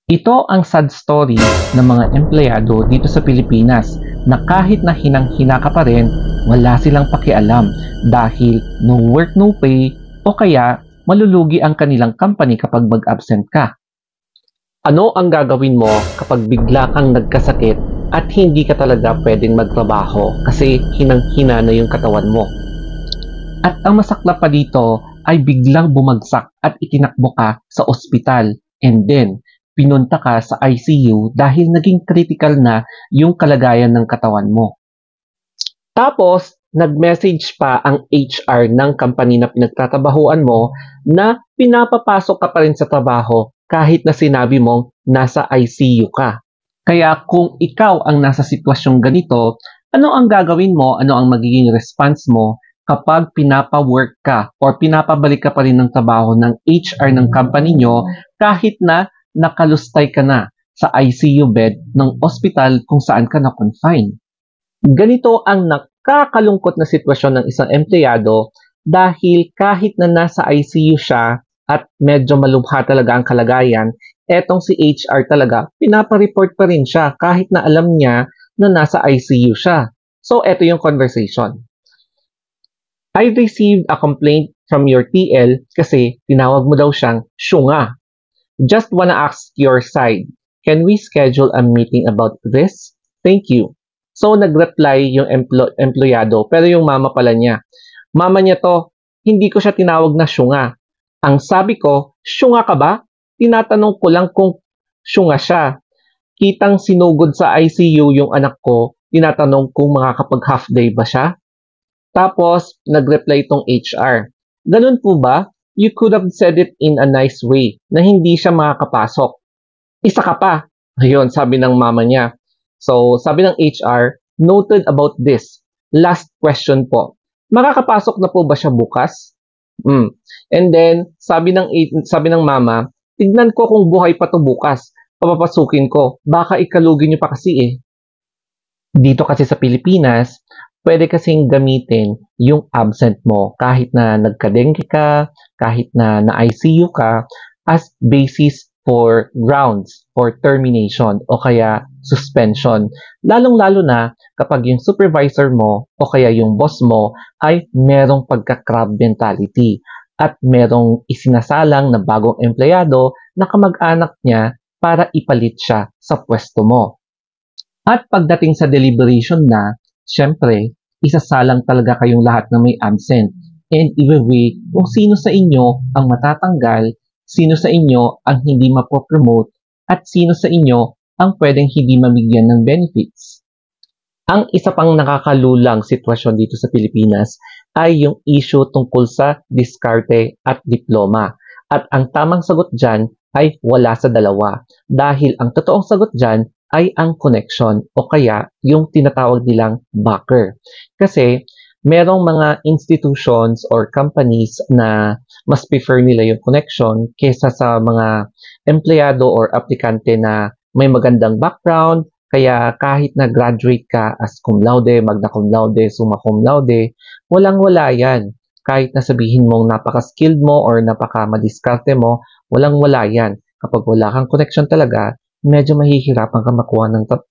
Ito ang sad story ng mga empleyado dito sa Pilipinas na kahit na hinang-hina ka pa rin, wala silang pakialam dahil no work no pay o kaya malulugi ang kanilang company kapag mag-absent ka. Ano ang gagawin mo kapag bigla kang nagkasakit at hindi ka talaga pwedeng magtrabaho kasi hinang-hina na yung katawan mo? At ang masaklap pa dito ay biglang bumagsak at itinakbo ka sa ospital and then pinunta ka sa ICU dahil naging critical na yung kalagayan ng katawan mo. Tapos, nag-message pa ang HR ng company na pinagtatrabahuan mo na pinapapasok ka pa rin sa trabaho kahit na sinabi mong nasa ICU ka. Kaya kung ikaw ang nasa sitwasyong ganito, ano ang gagawin mo, ano ang magiging response mo kapag pinapa-work ka or pinapabalik ka pa rin ng trabaho ng HR ng company nyo kahit na nakalustay ka na sa ICU bed ng ospital kung saan ka na-confine. Ganito ang nakakalungkot na sitwasyon ng isang empleyado dahil kahit na nasa ICU siya at medyo malubha talaga ang kalagayan, etong si HR talaga, pinapa-report pa rin siya kahit na alam niya na nasa ICU siya. So, eto yung conversation. I received a complaint from your TL kasi tinawag mo daw siyang syunga. Just wanna ask your side. Can we schedule a meeting about this? Thank you. So, nag-reply yung empleyado, pero yung mama pala niya. Mama niya to, hindi ko siya tinawag na syunga. Ang sabi ko, syunga ka ba? Tinatanong ko lang kung syunga siya. Kitang sinugod sa ICU yung anak ko, tinatanong kung makakapag half day ba siya? Tapos, nag-reply itong HR. Ganun po ba? You could have said it in a nice way na hindi siya makakapasok. Isa ka pa. Ayun, sabi ng mama niya. So, sabi ng HR, noted about this. Last question po. Makakapasok na po ba siya bukas? And then, sabi ng mama, tignan ko kung buhay pa to bukas. Papapasukin ko. Baka ikalugi niyo pa kasi eh. Dito kasi sa Pilipinas, pwede kasing gamitin yung absent mo kahit na nagka-dengue ka, kahit na na-ICU ka as basis for grounds for termination o kaya suspension. Lalong-lalo na kapag yung supervisor mo o kaya yung boss mo ay merong pagka-crab mentality at merong isinasalang na bagong empleyado na kamag-anak niya para ipalit siya sa pwesto mo. At pagdating sa deliberation na, syempre, isasalang talaga kayong lahat na may absent. And i-weigh kung sino sa inyo ang matatanggal, sino sa inyo ang hindi mapopromote, at sino sa inyo ang pwedeng hindi mamigyan ng benefits. Ang isa pang nakakalulang sitwasyon dito sa Pilipinas ay yung issue tungkol sa diskarte at diploma. At ang tamang sagot dyan ay wala sa dalawa. Dahil ang totoong sagot dyan ay ang connection o kaya yung tinatawag nilang backer. Kasi merong mga institutions or companies na mas prefer nila yung connection kesa sa mga empleyado or aplikante na may magandang background, kaya kahit na graduate ka as cum laude, magna cum laude, summa cum laude, walang-wala yan. Kahit na sabihin mong napaka-skilled mo or napaka-madiskarte mo, walang-wala yan. Kapag wala kang connection talaga, medyo mahihirapan kang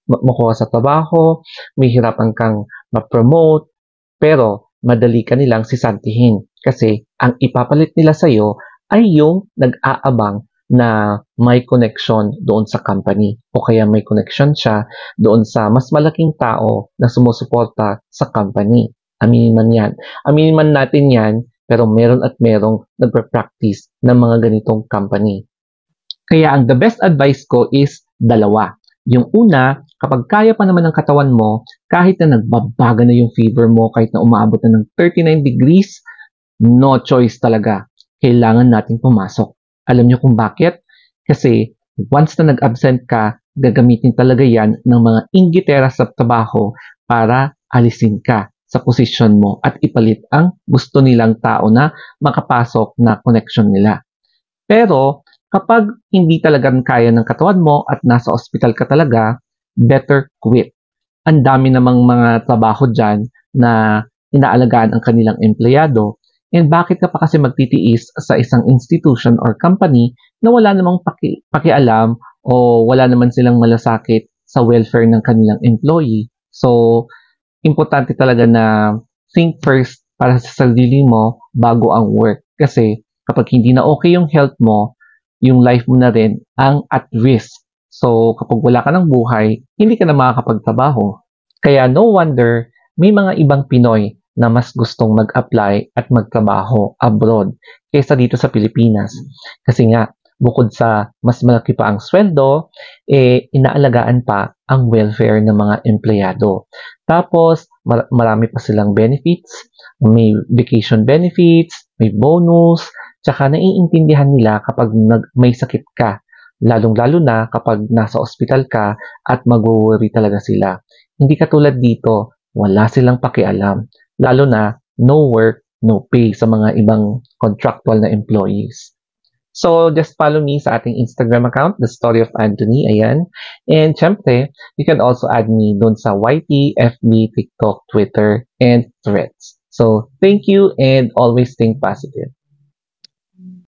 makuha sa trabaho, mahihirapan kang ma-promote, pero madali ka nilang sisantihin kasi ang ipapalit nila sa'yo ay yung nag-aabang na may connection doon sa company o kaya may connection siya doon sa mas malaking tao na sumusuporta sa company. Aminin man yan. Aminin man natin yan, pero meron at merong nagpa-practice ng mga ganitong company. Kaya ang the best advice ko is dalawa. Yung una, kapag kaya pa naman ng katawan mo, kahit na nagbabaga na yung fever mo, kahit na umaabot na ng 39 degrees, no choice talaga. Kailangan nating pumasok. Alam niyo kung bakit? Kasi once na nag-absent ka, gagamitin talaga yan ng mga inggitera sa trabaho para alisin ka sa posisyon mo at ipalit ang gusto nilang tao na makapasok na connection nila. Pero kapag hindi talaga kaya ng katawan mo at nasa ospital ka talaga, better quit. Ang dami namang mga trabaho dyan na inaalagaan ang kanilang empleyado. And bakit ka pa kasi magtitiis sa isang institution or company na wala namang pakialam o wala naman silang malasakit sa welfare ng kanilang employee. So, importante talaga na think first para sa sarili mo bago ang work. Kasi kapag hindi na okay yung health mo, yung life mo na rin ang at risk. So, kapag wala ka ng buhay, hindi ka na makakapagtrabaho. Kaya no wonder may mga ibang Pinoy na mas gustong mag-apply at magtrabaho abroad kaysa dito sa Pilipinas. Kasi nga, bukod sa mas malaki pa ang sweldo, inaalagaan pa ang welfare ng mga empleyado. Tapos, marami pa silang benefits, may vacation benefits, may bonus, tsaka naiintindihan nila kapag may sakit ka. Lalong-lalo na kapag nasa ospital ka at mag-worry talaga sila. Hindi katulad dito, wala silang pakialam. Lalo na, no work, no pay sa mga ibang contractual na employees. So, just follow me sa ating Instagram account, The Story of Anthony, ayan. And syempre, you can also add me doon sa YT, FB, TikTok, Twitter, and Threads. So, thank you and always think positive.